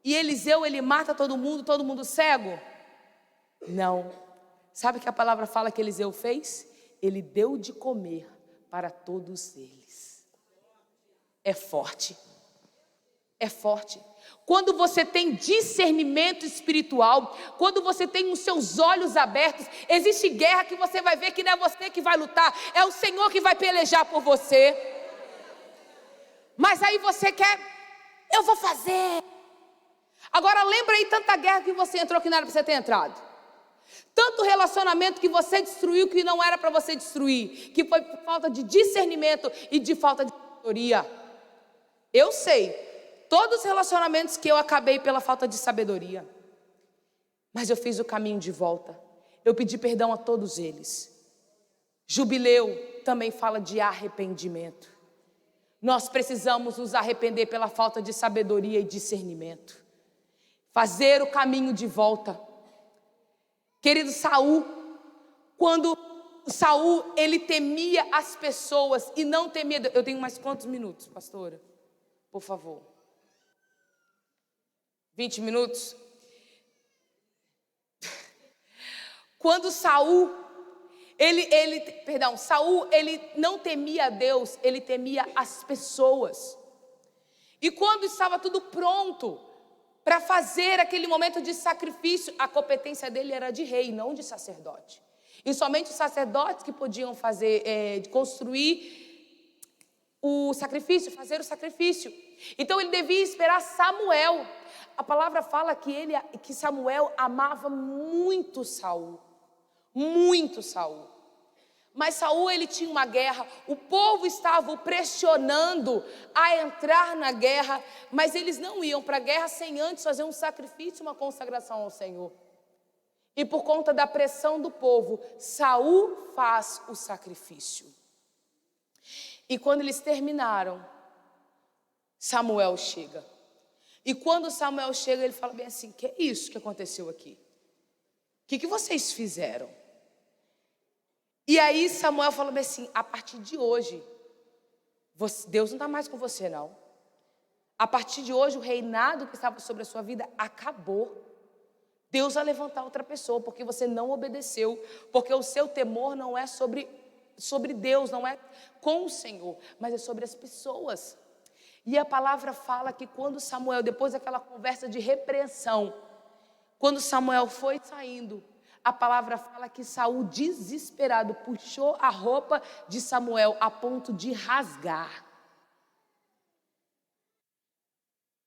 Speaker 3: E Eliseu, ele mata todo mundo cego? Não. Sabe o que a palavra fala que Eliseu fez? Ele deu de comer para todos eles. É forte. É forte. Quando você tem discernimento espiritual, quando você tem os seus olhos abertos, existe guerra que você vai ver que não é você que vai lutar, é o Senhor que vai pelejar por você. Mas aí você quer, eu vou fazer. Agora lembra aí tanta guerra que você entrou que não era para você ter entrado. Tanto relacionamento que você destruiu que não era para você destruir, que foi por falta de discernimento e de falta de sabedoria. Eu sei, todos os relacionamentos que eu acabei pela falta de sabedoria. Mas eu fiz o caminho de volta. Eu pedi perdão a todos eles. Jubileu também fala de arrependimento. Nós precisamos nos arrepender pela falta de sabedoria e discernimento. Fazer o caminho de volta. Querido Saul, quando Saul, ele temia as pessoas e não temia Deus. Eu tenho mais quantos minutos, pastora? Por favor. 20 minutos? Quando Saul, Saul, ele não temia a Deus, ele temia as pessoas. E quando estava tudo pronto para fazer aquele momento de sacrifício, a competência dele era de rei, não de sacerdote. E somente os sacerdotes que podiam construir o sacrifício, fazer o sacrifício. Então ele devia esperar Samuel. A palavra fala que Samuel amava muito Saul. Muito Saul. Mas Saul, ele tinha uma guerra, o povo estava o pressionando a entrar na guerra, mas eles não iam para a guerra sem antes fazer um sacrifício, uma consagração ao Senhor. E por conta da pressão do povo, Saul faz o sacrifício. E quando eles terminaram, Samuel chega. E quando Samuel chega, ele fala bem assim: que é isso que aconteceu aqui? O que vocês fizeram? E aí Samuel falou bem assim: a partir de hoje, Deus não está mais com você não. A partir de hoje o reinado que estava sobre a sua vida acabou. Deus vai levantar outra pessoa, porque você não obedeceu, porque o seu temor não é sobre Deus, não é com o Senhor, mas é sobre as pessoas. E a palavra fala que quando Samuel, depois daquela conversa de repreensão, quando Samuel foi saindo, a palavra fala que Saul, desesperado, puxou a roupa de Samuel a ponto de rasgar.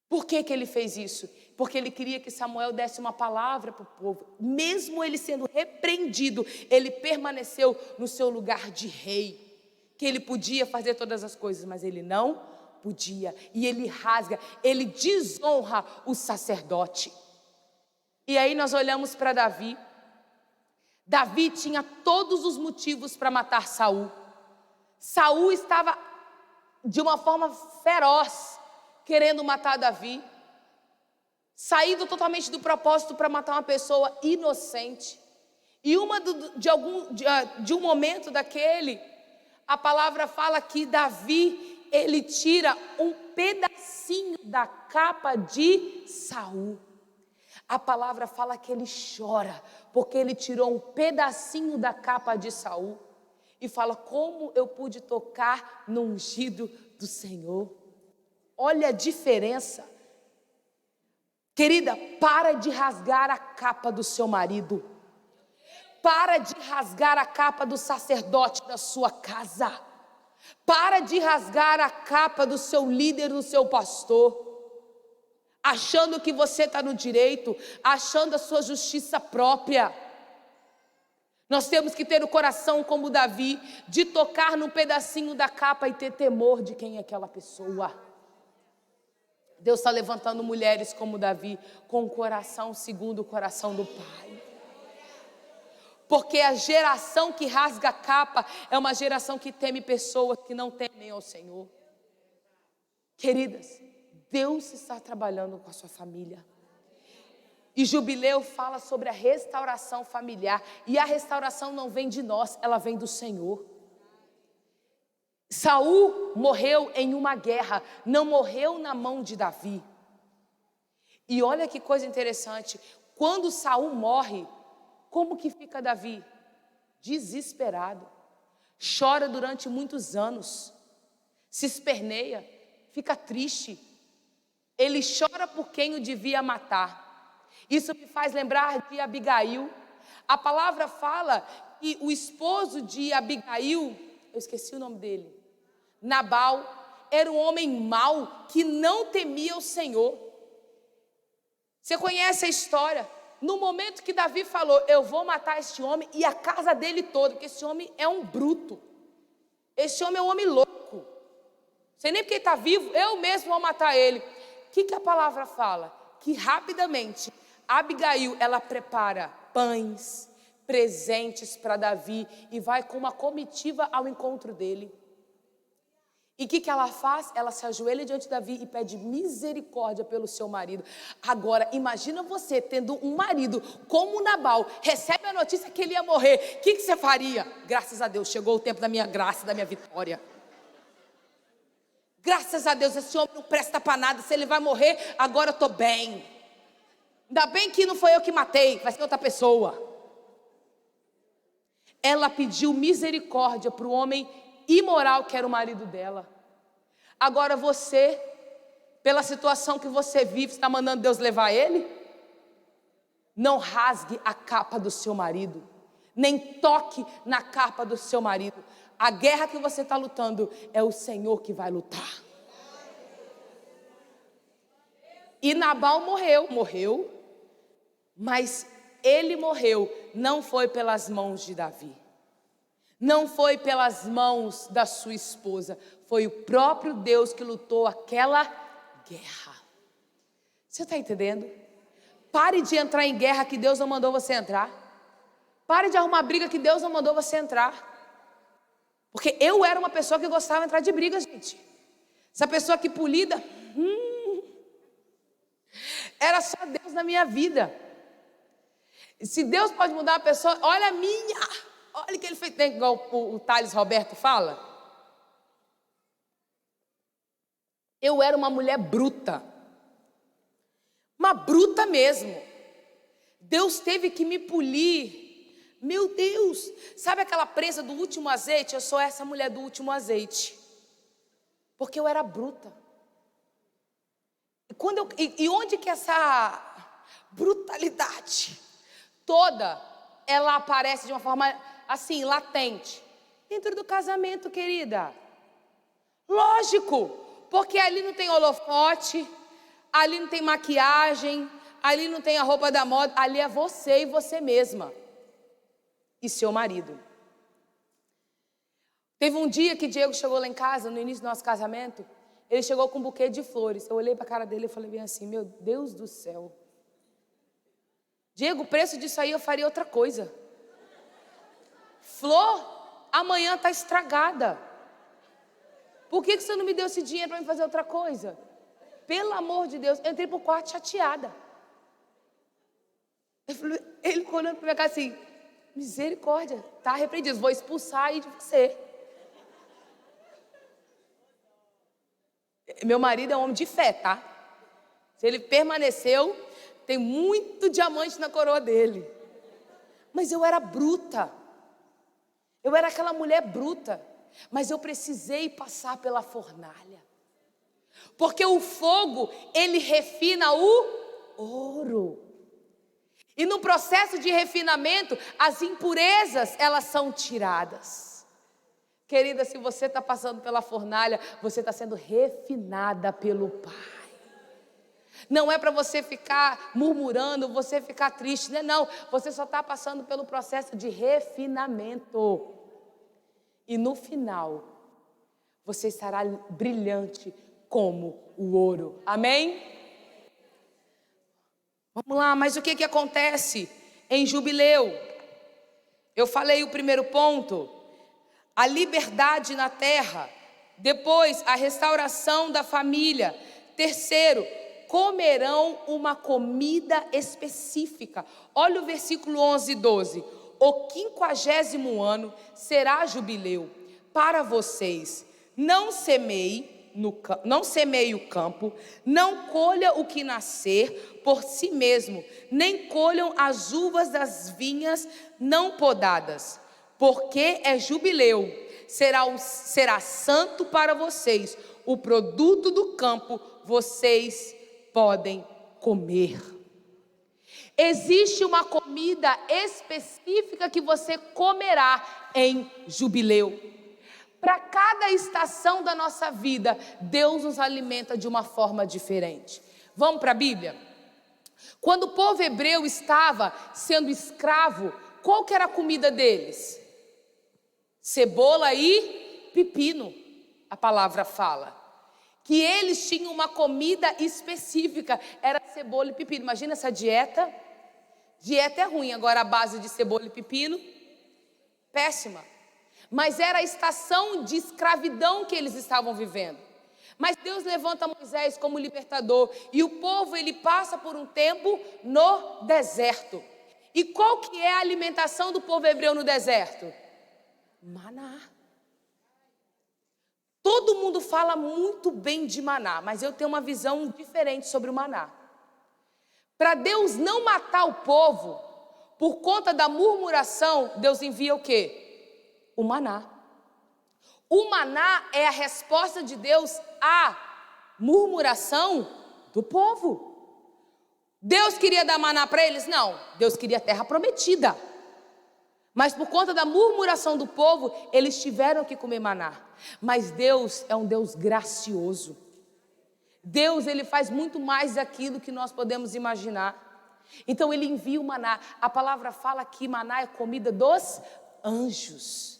Speaker 3: Por que ele fez isso? Porque ele queria que Samuel desse uma palavra para o povo. Mesmo ele sendo repreendido, ele permaneceu no seu lugar de rei. Que ele podia fazer todas as coisas, mas ele não podia. E ele rasga, ele desonra o sacerdote. E aí nós olhamos para Davi. Davi tinha todos os motivos para matar Saul. Saul estava de uma forma feroz, querendo matar Davi, saído totalmente do propósito para matar uma pessoa inocente. E de um momento daquele, a palavra fala que Davi, ele tira um pedacinho da capa de Saul. A palavra fala que ele chora, porque ele tirou um pedacinho da capa de Saul e fala: como eu pude tocar no ungido do Senhor? Olha a diferença. Querida, para de rasgar a capa do seu marido. Para de rasgar a capa do sacerdote da sua casa. Para de rasgar a capa do seu líder, do seu pastor, achando que você está no direito, achando a sua justiça própria. Nós temos que ter o coração como Davi, de tocar num pedacinho da capa e ter temor de quem é aquela pessoa. Deus está levantando mulheres como Davi, com o coração segundo o coração do Pai. Porque a geração que rasga a capa é uma geração que teme pessoas que não temem ao Senhor. Queridas, Deus está trabalhando com a sua família. E Jubileu fala sobre a restauração familiar. E a restauração não vem de nós, ela vem do Senhor. Saul morreu em uma guerra, não morreu na mão de Davi. E olha que coisa interessante, quando Saul morre, como que fica Davi? Desesperado, chora durante muitos anos, se esperneia, fica triste. Ele chora por quem o devia matar. Isso me faz lembrar de Abigail. A palavra fala que o esposo de Abigail, eu esqueci o nome dele, Nabal, era um homem mau que não temia o Senhor. Você conhece a história? No momento que Davi falou, eu vou matar este homem e a casa dele toda, porque esse homem é um bruto. Esse homem é um homem louco. Não sei nem porque ele está vivo, eu mesmo vou matar ele. O que a palavra fala? Que rapidamente Abigail, ela prepara pães, presentes para Davi e vai com uma comitiva ao encontro dele. E o que ela faz? Ela se ajoelha diante de Davi e pede misericórdia pelo seu marido. Agora, imagina você tendo um marido como Nabal, recebe a notícia que ele ia morrer. O que você faria? Graças a Deus, chegou o tempo da minha graça, da minha vitória. Graças a Deus, esse homem não presta para nada. Se ele vai morrer, agora eu estou bem. Ainda bem que não foi eu que matei, vai ser outra pessoa. Ela pediu misericórdia para o homem imoral que era o marido dela. Agora você, pela situação que você vive, está mandando Deus levar ele? Não rasgue a capa do seu marido, nem toque na capa do seu marido. A guerra que você está lutando é o Senhor que vai lutar. E Nabal morreu, mas ele morreu, não foi pelas mãos de Davi. Não foi pelas mãos da sua esposa, foi o próprio Deus que lutou aquela guerra. Você está entendendo? Pare de entrar em guerra que Deus não mandou você entrar. Pare de arrumar briga que Deus não mandou você entrar. Porque eu era uma pessoa que gostava de entrar de briga, gente. Essa pessoa que polida, era só Deus na minha vida. E se Deus pode mudar a pessoa, olha a minha. Olha o que ele fez, igual o Thales Roberto fala. Eu era uma mulher bruta. Uma bruta mesmo. Deus teve que me polir. Meu Deus. Sabe aquela prensa do último azeite? Eu sou essa mulher do último azeite. Porque eu era bruta. E onde que essa brutalidade toda, ela aparece de uma forma assim, latente? Dentro do casamento, querida. Lógico, porque ali não tem holofote, ali não tem maquiagem, ali não tem a roupa da moda, ali é você e você mesma. E seu marido. Teve um dia que Diego chegou lá em casa, no início do nosso casamento, ele chegou com um buquê de flores. Eu olhei para a cara dele e falei bem assim, meu Deus do céu. Diego, o preço disso aí eu faria outra coisa. Flor, amanhã está estragada. Por que você não me deu esse dinheiro para me fazer outra coisa? Pelo amor de Deus, eu entrei para o quarto chateada. Ele ficou olhando para minha cara assim, misericórdia, está arrependido, vou expulsar aí de você. Meu marido é um homem de fé, tá? Se ele permaneceu, tem muito diamante na coroa dele. Mas eu era bruta. Eu era aquela mulher bruta. Mas eu precisei passar pela fornalha. Porque o fogo, ele refina o ouro. E no processo de refinamento, as impurezas, elas são tiradas. Querida, se você está passando pela fornalha, você está sendo refinada pelo Pai. Não é para você ficar murmurando, você ficar triste, não. Você só está passando pelo processo de refinamento. E no final, você estará brilhante como o ouro. Amém? Vamos lá, mas o que acontece em Jubileu? Eu falei o primeiro ponto, a liberdade na terra. Depois, a restauração da família. Terceiro, comerão uma comida específica. Olha o versículo 11 e 12. O 50º ano será jubileu para vocês. Não semeie o campo, não colha o que nascer por si mesmo, nem colham as uvas das vinhas não podadas, porque é jubileu, será santo para vocês, o produto do campo vocês podem comer. Existe uma comida específica que você comerá em jubileu. Para cada estação da nossa vida, Deus nos alimenta de uma forma diferente. Vamos para a Bíblia? Quando o povo hebreu estava sendo escravo, qual que era a comida deles? Cebola e pepino, a palavra fala. Que eles tinham uma comida específica, era cebola e pepino. Imagina essa dieta. Dieta é ruim, agora a base de cebola e pepino, péssima. Mas era a estação de escravidão que eles estavam vivendo. Mas Deus levanta Moisés como libertador. E o povo, ele passa por um tempo no deserto. E qual que é a alimentação do povo hebreu no deserto? Maná. Todo mundo fala muito bem de maná, mas eu tenho uma visão diferente sobre o maná. Para Deus não matar o povo, por conta da murmuração, Deus envia o quê? O maná. O maná é a resposta de Deus à murmuração do povo. Deus queria dar maná para eles? Não. Deus queria a terra prometida. Mas por conta da murmuração do povo, eles tiveram que comer maná. Mas Deus é um Deus gracioso. Deus, ele faz muito mais daquilo que nós podemos imaginar. Então ele envia o maná. A palavra fala que maná é comida dos anjos.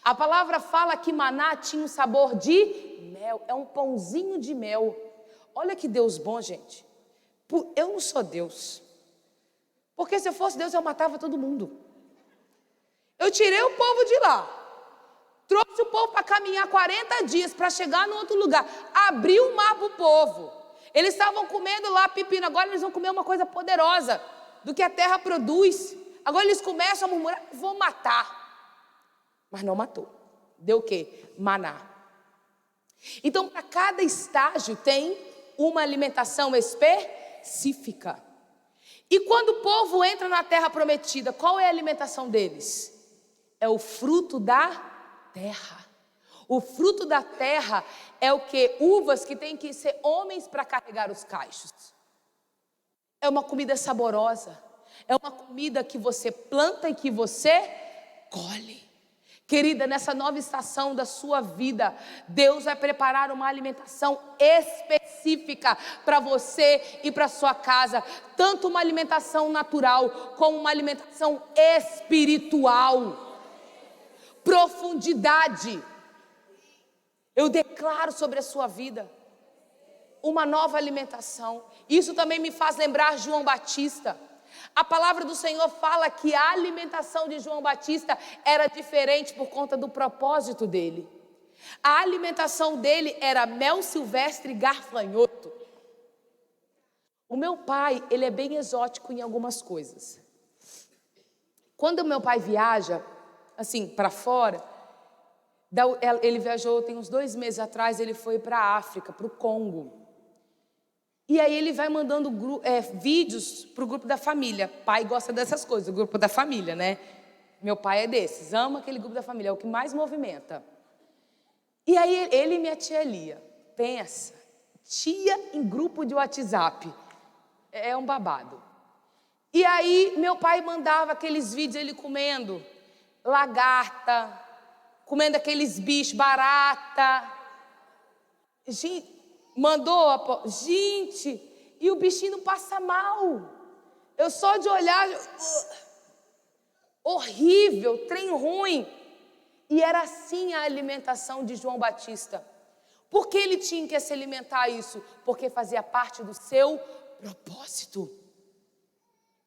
Speaker 3: A palavra fala que maná tinha um sabor de mel. É um pãozinho de mel. Olha que Deus bom, gente. Eu não sou Deus. Porque se eu fosse Deus, eu matava todo mundo. Eu tirei o povo de lá. Trouxe o povo para caminhar 40 dias para chegar no outro lugar. Abriu o mar para o povo. Eles estavam comendo lá pepino. Agora eles vão comer uma coisa poderosa do que a terra produz. Agora eles começam a murmurar: vou matar. Mas não matou. Deu o quê? Maná. Então, para cada estágio tem uma alimentação específica. E quando o povo entra na terra prometida, qual é a alimentação deles? É o fruto da terra. O fruto da terra é o quê? Uvas que tem que ser homens para carregar os cachos. É uma comida saborosa. É uma comida que você planta e que você colhe. Querida, nessa nova estação da sua vida, Deus vai preparar uma alimentação específica para você e para sua casa. Tanto uma alimentação natural, como uma alimentação espiritual. Profundidade. Eu declaro sobre a sua vida uma nova alimentação. Isso também me faz lembrar João Batista. A palavra do Senhor fala que a alimentação de João Batista era diferente por conta do propósito dele. A alimentação dele era mel silvestre e garfanhoto. O meu pai, ele é bem exótico em algumas coisas. Quando o meu pai viaja, assim, para fora, ele viajou tem uns 2 meses atrás, ele foi para a África, para o Congo. E aí ele vai mandando vídeos para o grupo da família. Pai gosta dessas coisas, o grupo da família, né? Meu pai é desses, ama aquele grupo da família, é o que mais movimenta. E aí ele e minha tia Lia, pensa, tia em grupo de WhatsApp, é um babado. E aí meu pai mandava aqueles vídeos, ele comendo lagarta, comendo aqueles bichos, barata. Gente, gente, e o bichinho não passa mal. Eu só de olhar, horrível, trem ruim. E era assim a alimentação de João Batista. Por que ele tinha que se alimentar isso? Porque fazia parte do seu propósito.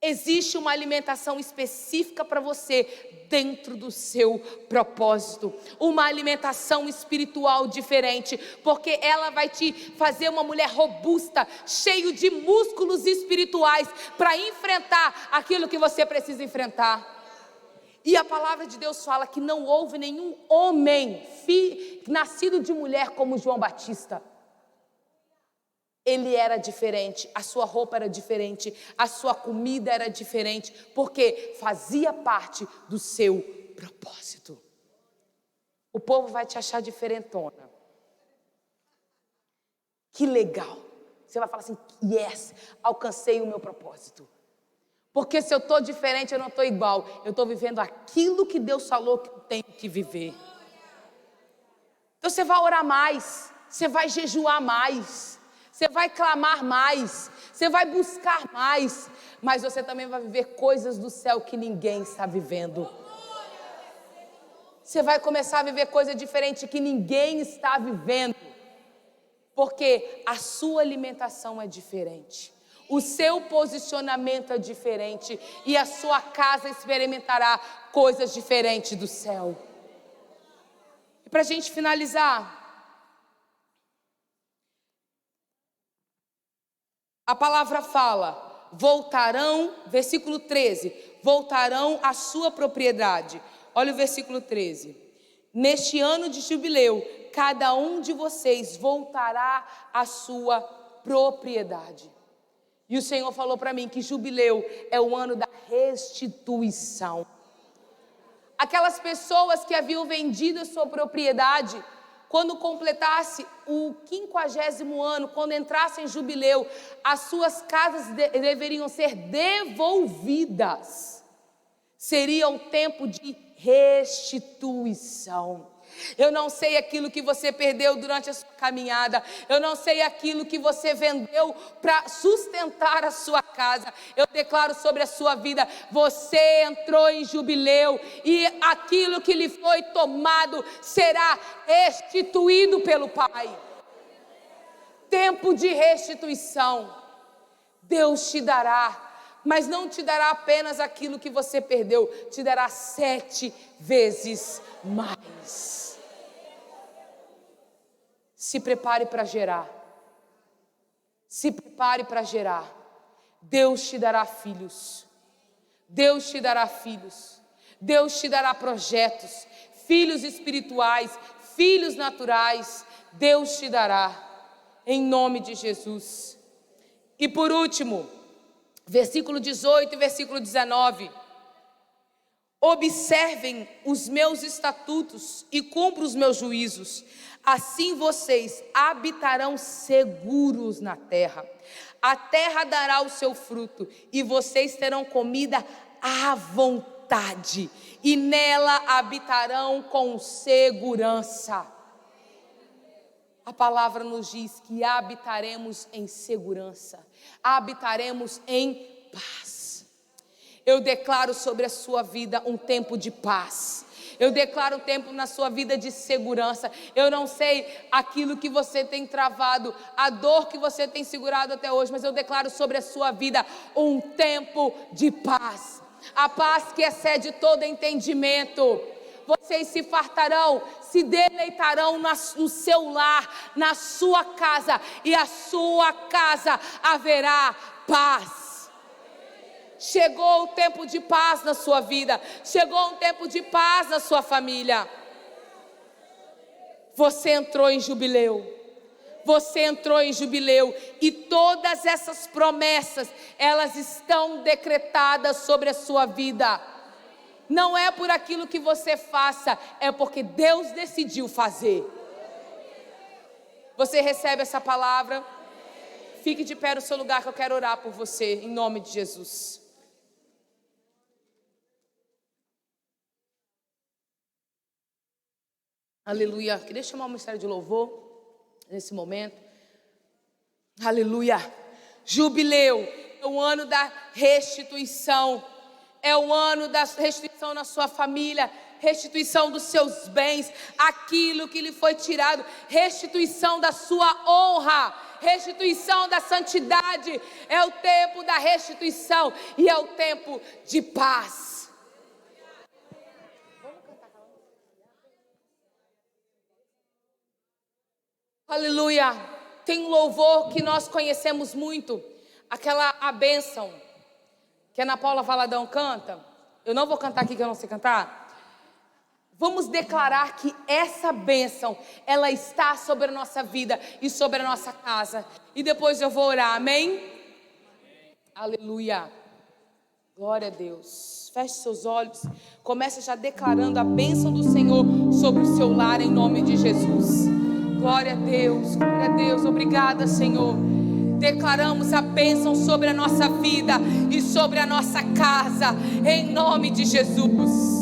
Speaker 3: Existe uma alimentação específica para você dentro do seu propósito. Uma alimentação espiritual diferente, porque ela vai te fazer uma mulher robusta, cheio de músculos espirituais para enfrentar aquilo que você precisa enfrentar. E a palavra de Deus fala que não houve nenhum homem nascido de mulher como João Batista. Ele era diferente, a sua roupa era diferente, a sua comida era diferente, porque fazia parte do seu propósito. O povo vai te achar diferentona. Que legal. Você vai falar assim, yes, alcancei o meu propósito. Porque se eu estou diferente, eu não estou igual. Eu estou vivendo aquilo que Deus falou que eu tenho que viver. Então você vai orar mais, você vai jejuar mais, você vai clamar mais, você vai buscar mais, mas você também vai viver coisas do céu que ninguém está vivendo. Você vai começar a viver coisa diferente que ninguém está vivendo, porque a sua alimentação é diferente, o seu posicionamento é diferente e a sua casa experimentará coisas diferentes do céu. E para a gente finalizar, a palavra fala, voltarão, versículo 13, voltarão à sua propriedade. Olha o versículo 13. Neste ano de jubileu, cada um de vocês voltará à sua propriedade. E o Senhor falou para mim que jubileu é o ano da restituição. Aquelas pessoas que haviam vendido a sua propriedade, quando completasse o 50º ano, quando entrasse em jubileu, as suas casas deveriam ser devolvidas. Seria um tempo de restituição. Eu não sei aquilo que você perdeu durante a sua caminhada. Eu não sei aquilo que você vendeu para sustentar a sua casa. Eu declaro sobre a sua vida, você entrou em jubileu e aquilo que lhe foi tomado será restituído pelo Pai. Tempo de restituição. Deus te dará. Mas não te dará apenas aquilo que você perdeu, te dará 7 vezes mais. Se prepare para gerar. Se prepare para gerar. Deus te dará filhos. Deus te dará filhos. Deus te dará projetos, filhos espirituais, filhos naturais. Deus te dará, em nome de Jesus. E por último, versículo 18 e versículo 19. Observem os meus estatutos e cumpram os meus juízos. Assim vocês habitarão seguros na terra. A terra dará o seu fruto e vocês terão comida à vontade. E nela habitarão com segurança. A palavra nos diz que habitaremos em segurança. Habitaremos em paz. Eu declaro sobre a sua vida um tempo de paz. Eu declaro um tempo na sua vida de segurança. Eu não sei aquilo que você tem travado, a dor que você tem segurado até hoje, mas eu declaro sobre a sua vida um tempo de paz. A paz que excede todo entendimento. Vocês se fartarão, se deleitarão no seu lar, na sua casa, e a sua casa haverá paz. Chegou o tempo de paz na sua vida, chegou um tempo de paz na sua família. Você entrou em jubileu, você entrou em jubileu, e todas essas promessas, elas estão decretadas sobre a sua vida. Não é por aquilo que você faça, é porque Deus decidiu fazer. Você recebe essa palavra? Fique de pé no seu lugar que eu quero orar por você, em nome de Jesus. Aleluia. Queria chamar o ministério de louvor nesse momento. Aleluia. Jubileu é o ano da restituição. É o ano da restituição na sua família, restituição dos seus bens, aquilo que lhe foi tirado, restituição da sua honra, restituição da santidade. É o tempo da restituição e é o tempo de paz. Aleluia. Tem um louvor que nós conhecemos muito, a bênção que a Ana Paula Valadão canta. Eu não vou cantar aqui que eu não sei cantar. Vamos declarar que essa bênção, ela está sobre a nossa vida e sobre a nossa casa. E depois eu vou orar, amém? Aleluia. Glória a Deus. Feche seus olhos. Comece já declarando a bênção do Senhor sobre o seu lar em nome de Jesus. Glória a Deus, glória a Deus. Obrigada, Senhor. Declaramos a bênção sobre a nossa vida e sobre a nossa casa, em nome de Jesus.